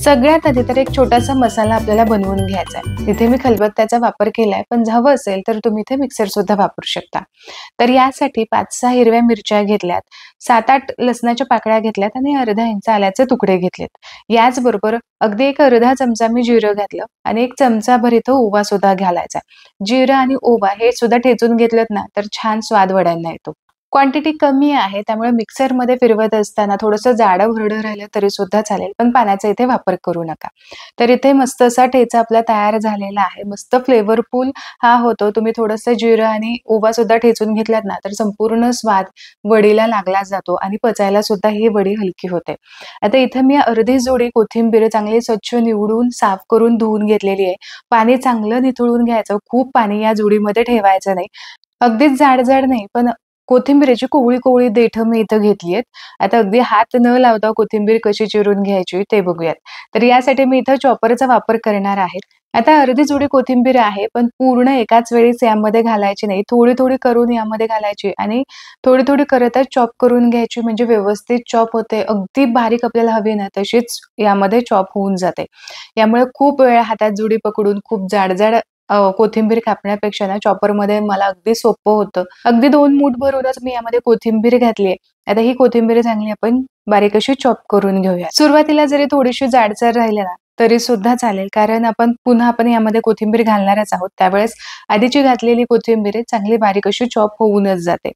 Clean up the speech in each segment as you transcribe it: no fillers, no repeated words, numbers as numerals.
सगळ्यात आधी तर एक छोटासा मसाला आपल्याला बनवून घ्यायचा आहे। इथे मी खलबत्त्याचा वापर केलाय, पण हवं असेल तर तुम्ही इथे मिक्सर सुद्धा वापरू शकता। तर यासाठी 5-6 हिरव्या मिरच्या घेतल्यात, 7-8 लसणाच्या पाकळ्या घेतल्यात आणि अर्धा इंच आल्याचे तुकडे घेतलेत। याचबरोबर अगदी एक अर्धा चमचा मी जिरं घातलं आणि 1 चमचाभर इथं ओवा सुद्धा घालायचा। जिरं आणि ओवा हे सुद्धा ठेचून घेतलत ना तर छान स्वाद वड्यांना येतो। क्वांटिटी कमी आहे, त्यामुळे मिक्सरमध्ये फिरवत असताना थोडंसं जाडं-भरडं राहिलं तरी सुद्धा चालेल, पण पाण्याचा इथे वापर करू नका। तर इथे मस्त असा ठेचा आपला तयार झालेला आहे। मस्त फ्लेवरफुल हा होतो। तुम्ही थोडंसं जिरं आणि ओवा सुद्धा ठेचून घेतलात ना, तर संपूर्ण स्वाद वडीला लागला जातो आणि पचायला सुद्धा ही वडी हलकी होते। आता इथे मी अर्धी जोडी कोथिंबीर चांगली स्वच्छ निवडून, साफ करून, धुवून घेतलेली आहे। पाणी चांगलं निथळून घ्यायचं, खूप पाणी या जोडीमध्ये ठेवायचं नाही। अगदीच जाड-जाड नाही, पण कोथिंबीरची कोवळी-कोवळी देठं मी इथं घेतली आहेत। आता अगदी हात न लावता कोथिंबीर कशी चिरून घ्यायची ते बघूयात। तर यासाठी मी इथं चॉपरचा वापर करणार आहे। आता अर्धी जोडी कोथिंबीर आहे, पण पूर्ण एकाच वेळीच यामध्ये घालायची नाही। थोडी-थोडी करून यामध्ये घालायची आणि थोडी-थोडी करतच चॉप करून घ्यायची, म्हणजे व्यवस्थित चॉप होते। अगदी बारीक आपल्याला हवी ना तशीच यामध्ये चॉप होऊन जाते। यामुळे खूप वेळ हातात जुडी पकडून खूप जाड-जाड कोथिंबीर कापण्यापेक्षा ना चॉपरमध्ये मला अगदी सोपं होतं। अगदी 2 मूठ भरूनच मी यामध्ये कोथिंबीर घातली आहे। आता ही कोथिंबीर चांगली आपण बारीक अशी चॉप करून घेऊया। सुरुवातीला जरी थोडीशी जाडसर राहिली ना तरी सुद्धा चालेल, कारण आपण यामध्ये कोथिंबीर घालणारच आहोत। त्यावेळेस आधीची घातलेली कोथिंबीर चांगली बारीक अशी चॉप होऊनच जाते।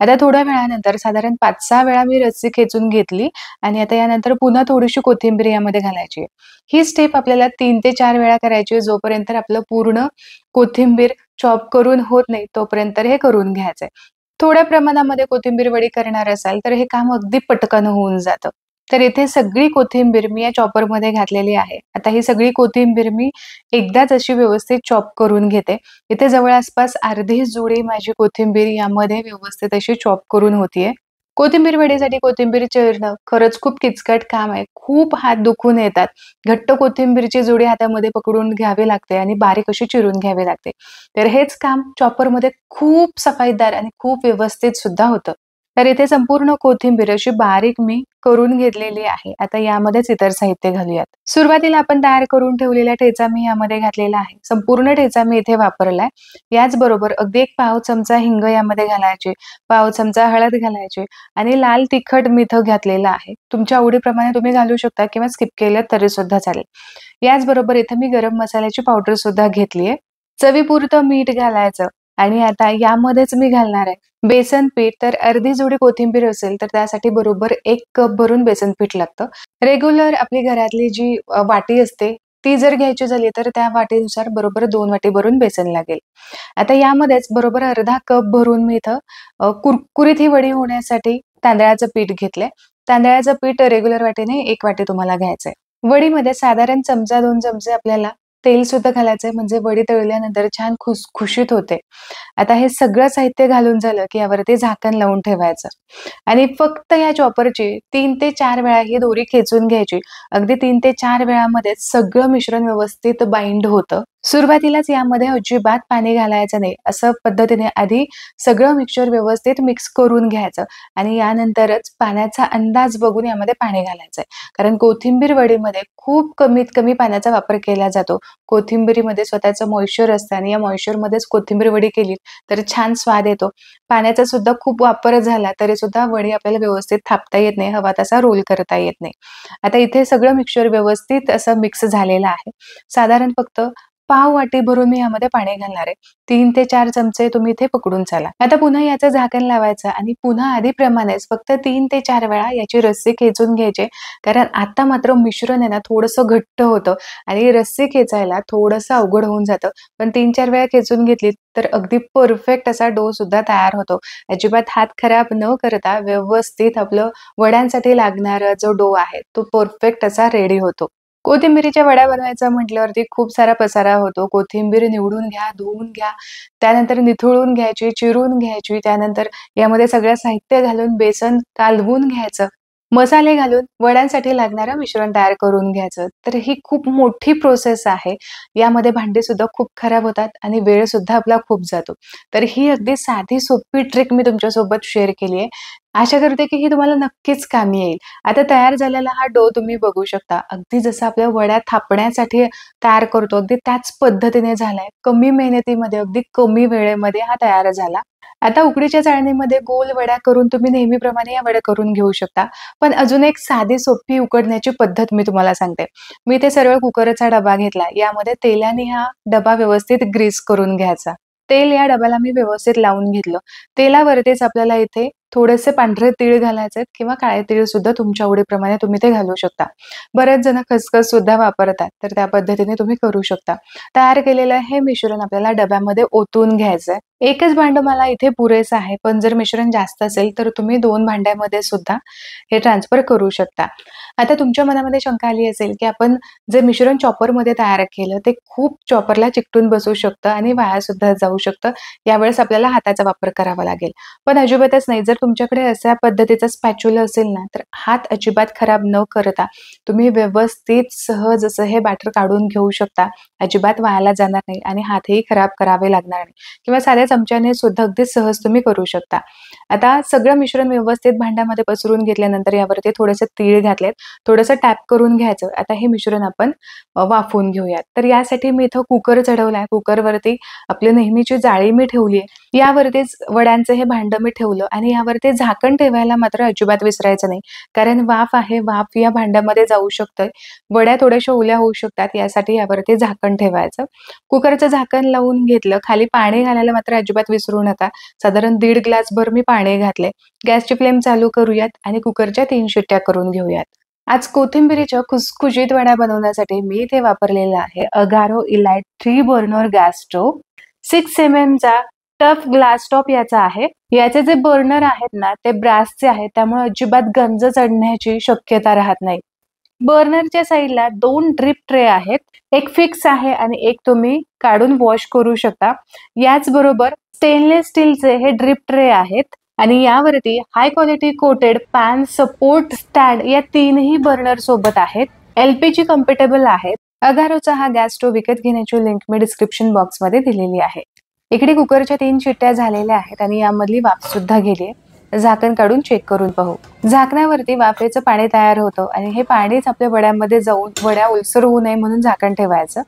आता थोड्या वेळानंतर साधारण 5-6 वेळा मी रस्सी खेचून घेतली आणि आता यानंतर पुन्हा थोडीशी कोथिंबीर यामध्ये घालायची आहे। ही स्टेप आपल्याला 3 ते 4 वेळा करायची आहे, जोपर्यंत आपलं पूर्ण कोथिंबीर चॉप करून होत नाही तोपर्यंत हे करून घ्यायचंय। थोड्या प्रमाणामध्ये कोथिंबीर वडी करणार असाल तर हे काम अगदी पटकन होऊन जातं। तर इथे सगळी कोथिंबीर मी या चॉपरमध्ये घातलेली आहे। आता ही सगळी कोथिंबीर मी एकदाच अशी व्यवस्थित चॉप करून घेते। इथे जवळपास अर्धी जोडी माझी कोथिंबीर यामध्ये व्यवस्थित अशी चॉप करून होतीये। कोथिंबीर वडीसाठी कोथिंबीर चिरणं खरंच खूप किचकट काम आहे। खूप हात दुखून येतात। घट्ट कोथिंबीरची जोडी हातामध्ये पकडून घ्यावी लागते आणि बारीक अशी चिरून घ्यावी लागते। तर हेच काम चॉपरमध्ये खूप सफाईदार आणि खूप व्यवस्थित सुद्धा होतं। तर इथे संपूर्ण कोथिंबीर अशी बारीक मी करून घेतलेली आहे। आता यामध्येच इतर साहित्य घालूयात। सुरुवातीला आपण तयार करून ठेवलेला ठेचा मी यामध्ये घातलेला आहे। संपूर्ण ठेचा मी इथे वापरलाय। याचबरोबर अगदी 1 पाव चमचा हिंग यामध्ये घालायची, पाव चमचा हळद घालायची आणि लाल तिखट मी इथं घातलेलं आहे। तुमच्या आवडीप्रमाणे तुम्ही घालू शकता किंवा स्किप केलं तरी सुद्धा चालेल। याचबरोबर इथे मी गरम मसाल्याची पावडर सुद्धा घेतलीये। चवीपुरतं मीठ घालायचं आणि आता यामध्येच मी घालणार आहे बेसन पीठ। तर अर्धी जोडी कोथिंबीर असेल तर त्यासाठी बरोबर 1 कप भरून बेसन पीठ लागतं। रेग्युलर आपली घरातली जी वाटी असते ती जर घ्यायची झाली तर त्या वाटीनुसार बरोबर 2 वाटी भरून बेसन लागेल। आता यामध्येच बरोबर अर्धा कप भरून मी इथं कुरकुरीत ही वडी होण्यासाठी तांदळाचं पीठ घेतलंय। तांदळाचं पीठ रेग्युलर वाटीने 1 वाटी तुम्हाला घ्यायचंय। वडीमध्ये साधारण चमचा 2 चमचे आपल्याला तेल सुद्धा घालायचंय, म्हणजे वडी तळल्यानंतर छान खुसखुशीत होते। आता हे सगळं साहित्य घालून झालं की यावरती झाकण लावून ठेवायचं आणि फक्त या चॉपरची 3 ते 4 वेळा ही दोरी खेचून घ्यायची। अगदी 3 ते 4 वेळामध्येच सगळं मिश्रण व्यवस्थित बाइंड होतं। सुरुवातीलाच यामध्ये अजिबात पाणी घालायचं नाही। असं पद्धतीने आधी सगळं मिक्सचर व्यवस्थित मिक्स करून घ्यायचं आणि यानंतरच पाण्याचा अंदाज बघून यामध्ये पाणी घालायचंय। कारण कोथिंबीर वडीमध्ये खूप कमीत कमी पाण्याचा वापर केला जातो। कोथिंबीरीमध्ये स्वतःचं मॉइश्चर असतं आणि या मॉइश्चरमध्येच कोथिंबीर वडी केली तर छान स्वाद येतो। पाण्याचा सुद्धा खूप वापर झाला तरी सुद्धा वडी आपल्याला व्यवस्थित थापता येत नाही, हवा तसा रोल करता येत नाही। आता इथे सगळं मिक्सचर व्यवस्थित असं मिक्स झालेलं आहे। साधारण फक्त पाव वाटी भरून मी यामध्ये पाणी घालणार आहे। 3 ते 4 चमचे तुम्ही इथे पकडून चाला। आता पुन्हा याचं झाकण लावायचं आणि पुन्हा आधीप्रमाणेच फक्त 3 ते 4 वेळा याची रस्सी खेचून घ्यायची, कारण आता मात्र मिश्रण आहे ना थोडंसं घट्ट होतं आणि रस्सी खेचायला थोडंसं अवघड होऊन जातं। पण 3-4 वेळा खेचून घेतली तर अगदी परफेक्ट असा डो सुद्धा तयार होतो। अजिबात हात खराब न करता व्यवस्थित आपलं वड्यांसाठी लागणारा जो डो आहे तो परफेक्ट असा रेडी होतो। कोथिंबीरीच्या वड्या बनवायचं म्हटल्यावरती खूप सारा पसारा होतो। कोथिंबीर निवडून घ्या, धुवून घ्या, त्यानंतर निथळून घ्यायची, चिरून घ्यायची, त्यानंतर यामध्ये सगळं साहित्य घालून बेसन कालवून घ्यायचं। मसाले घालून वड्यांसाठी लागणारं मिश्रण तयार करून घ्यायचं. तर ही खूप मोठी प्रोसेस आहे. यामध्ये भांडीसुद्धा खूप खराब होतात आणि वेळसुद्धा आपला खूप जातो. तर ही अगदी साधी सोपी ट्रिक मी तुमच्यासोबत शेअर केली आहे. आशा करते की ही तुम्हाला नक्कीच कामी येईल. आता तयार झालेला हा डो तुम्ही बघू शकता. अगदी जसं आपल्या वड्या थापण्यासाठी तयार करतो, अगदी त्याच पद्धतीने झालाय. कमी मेहनतीमध्ये, अगदी कमी वेळेमध्ये हा तयार झाला. आता उकडीच्या चाळणीमध्ये गोल वड्या करून तुम्ही नेहमीप्रमाणे या वड्या करून घेऊ शकता. पण अजून एक साधी सोपी उकडण्याची पद्धत मी तुम्हाला सांगते. मी इथे सरळ कुकरचा डबा घेतला. यामध्ये तेलाने हा डबा व्यवस्थित ग्रीस करून घ्यायचा. तेल या डब्याला मी व्यवस्थित लावून घेतलं. तेलावरतीच आपल्याला इथे थोडेसे पांढरे तीळ घालायचे आहेत किंवा काळे तीळ सुद्धा तुमच्या आवडीप्रमाणे तुम्ही ते घालू शकता. बरेच जण खसखस सुद्धा वापरतात, तर त्या पद्धतीने तुम्ही करू शकता. तयार केलेलं हे मिश्रण आपल्याला डब्यामध्ये ओतून घ्यायचंय. एकच भांडं मला इथे पुरेसं आहे, पण जर मिश्रण जास्त असेल तर तुम्ही 2 भांड्यामध्ये सुद्धा हे ट्रान्सफर करू शकता. आता तुमच्या मनामध्ये शंका आली असेल, की आपण जे मिश्रण चॉपरमध्ये तयार केलं, ते खूप चॉपरला चिकटून बसू शकतं आणि वाया सुद्धा जाऊ शकतं. यावेळेस आपल्याला हाताचा वापर करावा लागेल. पण अजिबातच नाही. जर तुमच्याकडे अशा पद्धतीचा स्पॅच्युला असेल ना, तर हात अजिबात खराब न करता तुम्ही व्यवस्थित सहज असं हे बॅटर काढून घेऊ शकता. अजिबात वायाला जाणार नाही आणि हातही खराब करावे लागणार नाही किंवा साध्या चमच्याने सुद्धा अगदी सहज तुम्ही करू शकता. आता सगळं मिश्रण व्यवस्थित भांड्यामध्ये पसरून घेतल्यानंतर यावरती थोडेसे तीळ घातलेत. थोडंसं टॅप करून घ्यायचं. आता हे मिश्रण आपण वाफवून घेऊयात. तर यासाठी मी इथं कुकर चढवलाय. कुकरवरती आपली नेहमीची जाळी मी ठेवली आहे. यावरतीच वड्यांचं हे भांडं मी ठेवलं आणि यावरती झाकण ठेवायला मात्र अजिबात विसरायचं नाही. कारण वाफ आहे, वाफ या भांड्यामध्ये जाऊ शकते. वड्या थोड्याशा ओल्या होऊ शकतात. यासाठी यावरती झाकण ठेवायचं. कुकरचं झाकण लावून घेतलं. खाली पाणी घालायला मात्र अजिबात विसरू नका. साधारण 1.5 ग्लासभर मी पाणी घातले. गॅसची फ्लेम चालू करूयात आणि कुकरच्या 3 शिट्ट्या करून घेऊयात. आज कोथिंबिरीच्या खुसखुशीत वड्या बनवण्यासाठी मी इथे वापरलेला आहे Agaro elite 3 burner gas stove. 6 चा टफ ग्लास टॉप याचा आहे. याचे जे बर्नर आहेत ना, ते ब्रासचे आहेत. त्यामुळे अजिबात गंज चढण्याची शक्यता राहत नाही. बर्नरच्या साईडला 2 ड्रिप ट्रे आहेत. एक फिक्स आहे आणि एक तुम्ही काढून वॉश करू शकता. याचबरोबर स्टेनलेस स्टीलचे हे ड्रिप ट्रे आहेत आणि यावरती high quality coated pan support stand या 3ही बर्नर सोबत आहेत. LPG कम्पॅटेबल आहेत. अगारोचा हा गॅस स्टोव्ह विकत घेण्याची लिंक मी डिस्क्रिप्शन बॉक्समध्ये दिलेली आहे. इकडे कुकरच्या 3 शिट्ट्या झालेल्या आहेत आणि यामधली वाफ सुद्धा गेली आहे. झाकण काढून चेक करून पाहू. झाकणावरती वाफेचं पाणी तयार होतं आणि हे पाणीच आपल्या वड्यामध्ये जाऊन वड्या ओलसर होऊ नये म्हणून झाकण ठेवायचं.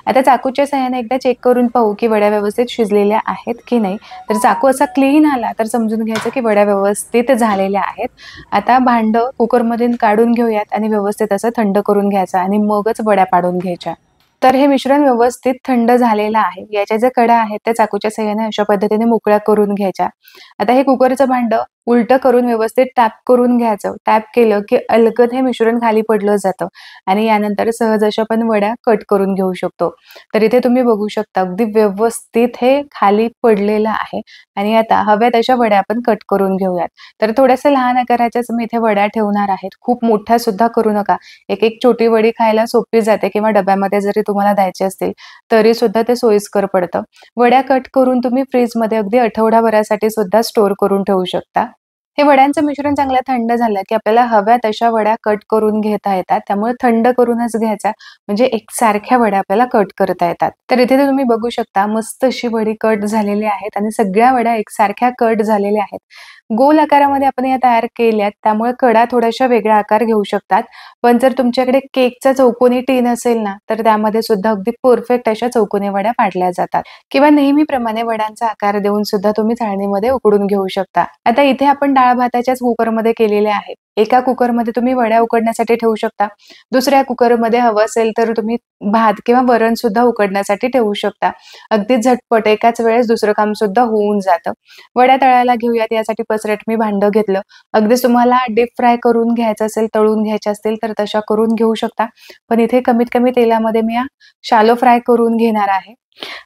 आता चाकूच्या साहाय्याने एकदा चेक करून पाहू की वड्या व्यवस्थित शिजलेल्या आहेत की नाही. तर चाकू असा क्लीन आला तर समजून घ्यायचं की वड्या व्यवस्थित झालेल्या आहेत. आता भांडं कुकरमधून काढून घेऊयात आणि व्यवस्थित असं थंड करून घ्यायचं आणि मगच वड्या पाडून घ्यायच्या. तर हे मिश्रण व्यवस्थित थंड झालेलं आहे. याच्या ज्या कडा आहेत त्या चाकूच्या साहाय्याने अशा पद्धतीने मोकळ्या करून घ्यायच्या. आता हे कुकरचं भांडं उलटं करून व्यवस्थित टॅप करून घ्यायचं. टॅप केलं की अलगद हे मिश्रण खाली पडलं जातं आणि यानंतर सहज अशा आपण वड्या कट करून घेऊ शकतो. तर इथे तुम्ही बघू शकता अगदी व्यवस्थित हे खाली पडलेलं आहे आणि आता हव्या तशा वड्या आपण कट करून घेऊयात. तर थोड्याशा लहान आकाराच्याच मी इथे वड्या ठेवणार आहेत. खूप मोठ्या सुद्धा करू नका. एक छोटी वडी खायला सोपी जाते किंवा डब्यामध्ये जरी तुम्हाला द्यायची असतील तरी सुद्धा ते सोयीस्कर पडतं. वड्या कट करून तुम्ही फ्रीजमध्ये अगदी आठवडाभरासाठी सुद्धा स्टोअर करून ठेवू शकता. हे वड्यांचं मिश्रण चांगलं थंड झालं की आपल्याला हव्या तशा वड्या कट करून घेता येतात. त्यामुळे थंड करूनच घ्यायचा म्हणजे एकसारख्या वड्या आपल्याला कट करता येतात. तर इथे तुम्ही बघू शकता मस्त अशी वडी कट झालेली आहेत आणि सगळ्या वड्या एकसारख्या कट झालेल्या आहेत. गोल आकारामध्ये आपण या तयार केल्यात त्यामुळे कडा थोड्याशा वेगळा आकार घेऊ शकतात. पण जर तुमच्याकडे केकचा चौकोनी टीन असेल ना, तर त्यामध्ये सुद्धा अगदी परफेक्ट अशा चौकोनी वड्या पाडल्या जातात किंवा नेहमीप्रमाणे वड्यांचा आकार देऊन सुद्धा तुम्ही चाळणीमध्ये उकडून घेऊ शकता. आता इथे आपण डाळ भाताच्याच कुकरमध्ये केलेले आहेत. एका कुकरमध्ये तुम्ही वड्या उकडण्यासाठी ठेवू शकता. दुसऱ्या कुकरमध्ये हवं असेल तर तुम्ही भात किंवा वरण सुद्धा उकडण्यासाठी ठेवू शकता. अगदी झटपट एकाच वेळेस दुसरं काम सुद्धा होऊन जातं. वड्या तळायला घेऊयात. यासाठी पसरट मी भांडं घेतलं. अगदीच तुम्हाला डीप फ्राय करून घ्यायचं असेल, तळून घ्यायच्या असतील तर तशा करून घेऊ शकता. पण इथे कमीत कमी तेलामध्ये मी शॅलो फ्राय करून घेणार आहे.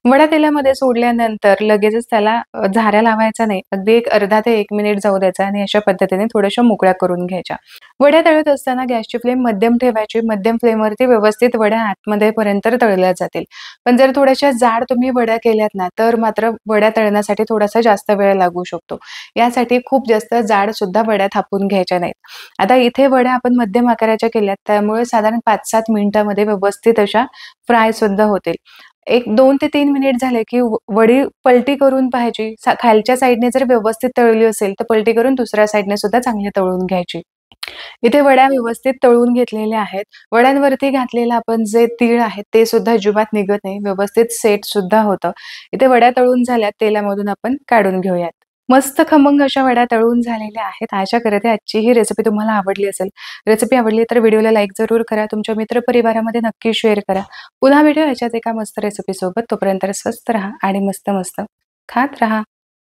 वडा तेलामध्ये सोडल्यानंतर लगेचच त्याला झाऱ्या लावायचा नाही. अगदी एक अर्धा ते 1 मिनिट जाऊ द्यायचा आणि अशा पद्धतीने थोड्याशा मोकळ्या करून घ्यायच्या. वड्या तळत असताना गॅसची फ्लेम मध्यम ठेवायची. मध्यम फ्लेमवरती व्यवस्थित वड्या आतमध्ये पर्यंत तळल्या जातील. पण जर थोड्याशा जाड तुम्ही वड्या केल्यात ना, तर मात्र वड्या तळण्यासाठी थोडासा जास्त वेळ लागू शकतो. यासाठी खूप जास्त जाड सुद्धा वड्या थापून घ्यायच्या नाहीत. आता इथे वड्या आपण मध्यम आकाराच्या केल्यात, त्यामुळे साधारण 5-7 मिनिटामध्ये व्यवस्थित अशा फ्राय सुद्धा होतील. एक 2 ते 3 मिनिट झाले, की वडी पलटी करून पाहायची. खालच्या साइडने जर व्यवस्थित तळली असेल, तर पलटी करून दुसऱ्या साइडने सुद्धा चांगली तळून घ्यायची. इथे वड्या व्यवस्थित तळून घेतलेल्या आहेत. वड्यांवरती घातलेलं आपण जे तीळ आहेत, ते सुद्धा अजिबात निघत नाही. व्यवस्थित सेट सुद्धा होतं. इथे वड्या तळून झाल्यात, तेलामधून आपण काढून घेऊयात. मस्त खमंग अशा वड्या तळून झालेल्या आहेत. आशा करते आजची ही रेसिपी तुम्हाला आवडली असेल. रेसिपी आवडली तर व्हिडिओला लाईक जरूर करा. तुमच्या मित्रपरिवारामध्ये नक्की शेअर करा. पुन्हा भेटूया अशाच एका मस्त रेसिपीसोबत. तोपर्यंत स्वस्त राहा आणि मस्त-मस्त खात राहा.